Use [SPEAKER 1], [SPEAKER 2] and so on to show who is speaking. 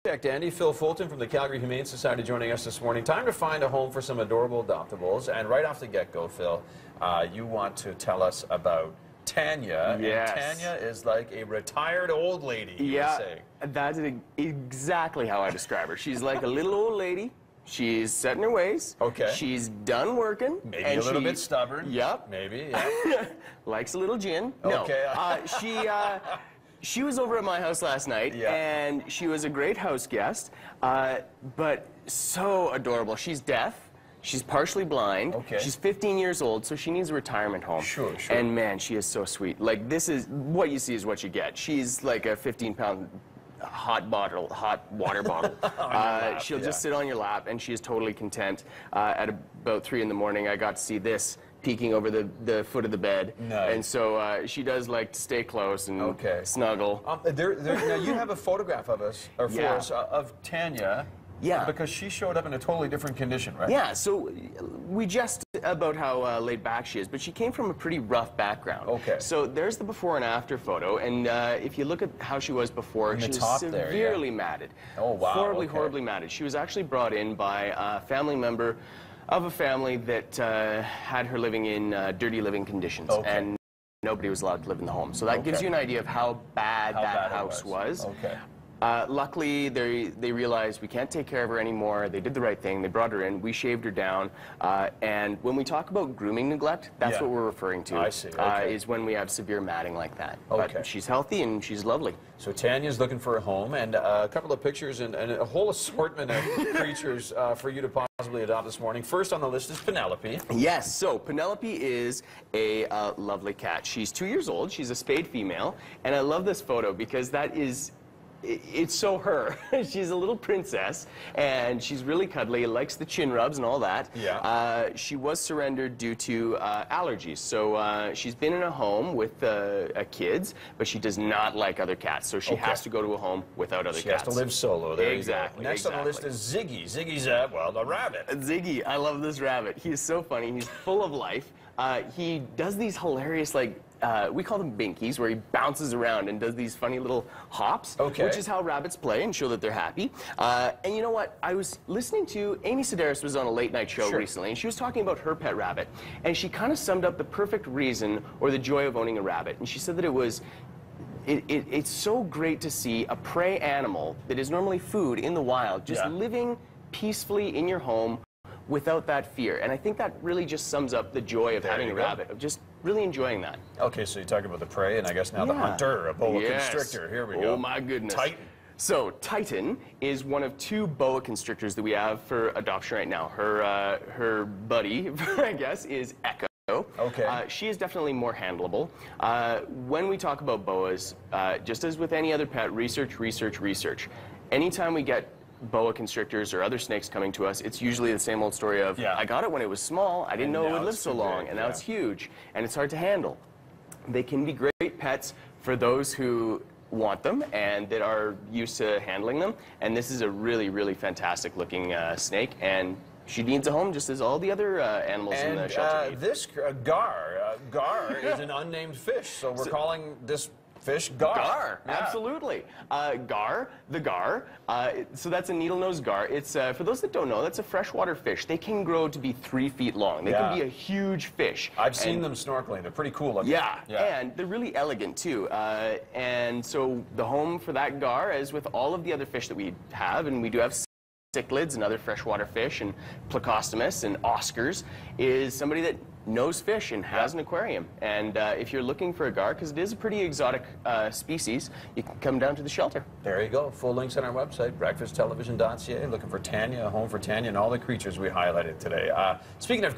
[SPEAKER 1] Andy, Phil Fulton from the Calgary Humane Society joining us this morning. Time to find a home for some adorable adoptables. And right off the get-go, Phil, you want to tell us about Tanya.
[SPEAKER 2] Yes.
[SPEAKER 1] And Tanya is like a retired old lady, you would say.
[SPEAKER 2] That's exactly how I describe her. She's like a little old lady. She's set in her ways.
[SPEAKER 1] Okay.
[SPEAKER 2] She's done working.
[SPEAKER 1] Maybe and a little bit stubborn.
[SPEAKER 2] Yep.
[SPEAKER 1] Maybe, yeah.
[SPEAKER 2] Likes a little gin.
[SPEAKER 1] Okay.
[SPEAKER 2] No. She was over at my house last night, and she was a great house guest, but so adorable. She's deaf. She's partially blind.
[SPEAKER 1] Okay.
[SPEAKER 2] She's 15 years old, so she needs a retirement home.
[SPEAKER 1] Sure.
[SPEAKER 2] And man, she is so sweet. Like, this is what you see is what you get. She's like a 15-pound hot water bottle. She'll just sit on your lap, and she is totally content. At about 3 in the morning, I got to see this peeking over the foot of the bed.
[SPEAKER 1] Nice.
[SPEAKER 2] And so she does like to stay close and snuggle.
[SPEAKER 1] Now you have a photograph of us, or for us, of Tanya.
[SPEAKER 2] Yeah.
[SPEAKER 1] Because she showed up in a totally different condition, right?
[SPEAKER 2] Yeah, so we just about how laid back she is, but she came from a pretty rough background.
[SPEAKER 1] Okay.
[SPEAKER 2] So there's the before and after photo, and if you look at how she was before, she was severely matted.
[SPEAKER 1] Oh, wow.
[SPEAKER 2] Horribly matted. She was actually brought in by a family member of a family that had her living in dirty living conditions.
[SPEAKER 1] Okay.
[SPEAKER 2] And nobody was allowed to live in the home. So that gives you an idea of how bad that house was.
[SPEAKER 1] Okay.
[SPEAKER 2] Luckily, they realized we can't take care of her anymore. They did the right thing. They brought her in. We shaved her down. And when we talk about grooming neglect, that's what we're referring to.
[SPEAKER 1] I see. Okay.
[SPEAKER 2] Is when we have severe matting like that.
[SPEAKER 1] Okay.
[SPEAKER 2] But she's healthy and she's lovely.
[SPEAKER 1] So Tanya's looking for a home, and a couple of pictures and a whole assortment of creatures for you to possibly adopt this morning. First on the list is Penelope.
[SPEAKER 2] Yes, so Penelope is a lovely cat. She's 2 years old. She's a spayed female. And I love this photo because that is... It's so her. She's a little princess, and she's really cuddly, likes the chin rubs and all that.
[SPEAKER 1] Yeah.
[SPEAKER 2] She was surrendered due to allergies. So she's been in a home with kids, but she does not like other cats. So she has to go to a home without other cats.
[SPEAKER 1] She has to live solo. There
[SPEAKER 2] exactly.
[SPEAKER 1] You go. Next on the list is Ziggy. Ziggy's a rabbit.
[SPEAKER 2] Ziggy, I love this rabbit. He's so funny. He's full of life. He does these hilarious, like, we call them binkies, where he bounces around and does these funny little hops, which is how rabbits play and show that they're happy. And you know what? I was listening to, Amy Sedaris was on a late-night show recently, and she was talking about her pet rabbit, and she kind of summed up the perfect reason or the joy of owning a rabbit. And she said that it was, it's so great to see a prey animal that is normally food in the wild just living peacefully in your home without that fear. And I think that really just sums up the joy of having a rabbit, of just really enjoying that.
[SPEAKER 1] Okay, so you talk about the prey, and I guess now the hunter, a boa constrictor. Here we go.
[SPEAKER 2] Oh my goodness.
[SPEAKER 1] Titan.
[SPEAKER 2] So Titan is one of 2 boa constrictors that we have for adoption right now. Her buddy, I guess, is Echo.
[SPEAKER 1] Okay.
[SPEAKER 2] She is definitely more handleable. When we talk about boas, just as with any other pet, research. Anytime we get boa constrictors or other snakes coming to us, it's usually the same old story of, I got it when it was small, I didn't know it would live so long, and now it's huge, and it's hard to handle. They can be great pets for those who want them and that are used to handling them, and this is a really, really fantastic looking snake, and she needs a home just as all the other animals in the shelter need.
[SPEAKER 1] This gar is an unnamed fish, so we're calling this fish gar.
[SPEAKER 2] Gar, absolutely. Gar, the gar. So that's a needle-nosed gar. It's for those that don't know, that's a freshwater fish. They can grow to be 3 feet long. They can be a huge fish.
[SPEAKER 1] I've seen them snorkeling. They're pretty cool looking.
[SPEAKER 2] Yeah, and they're really elegant too. And so the home for that gar, as with all of the other fish that we have, and we do have cichlids and other freshwater fish and plecostomus and oscars, is somebody that knows fish and has an aquarium. And if you're looking for a gar, because it is a pretty exotic species, you can come down to the shelter.
[SPEAKER 1] There you go. Full links on our website, breakfasttelevision.ca. Looking for Tanya, a home for Tanya, and all the creatures we highlighted today. Speaking of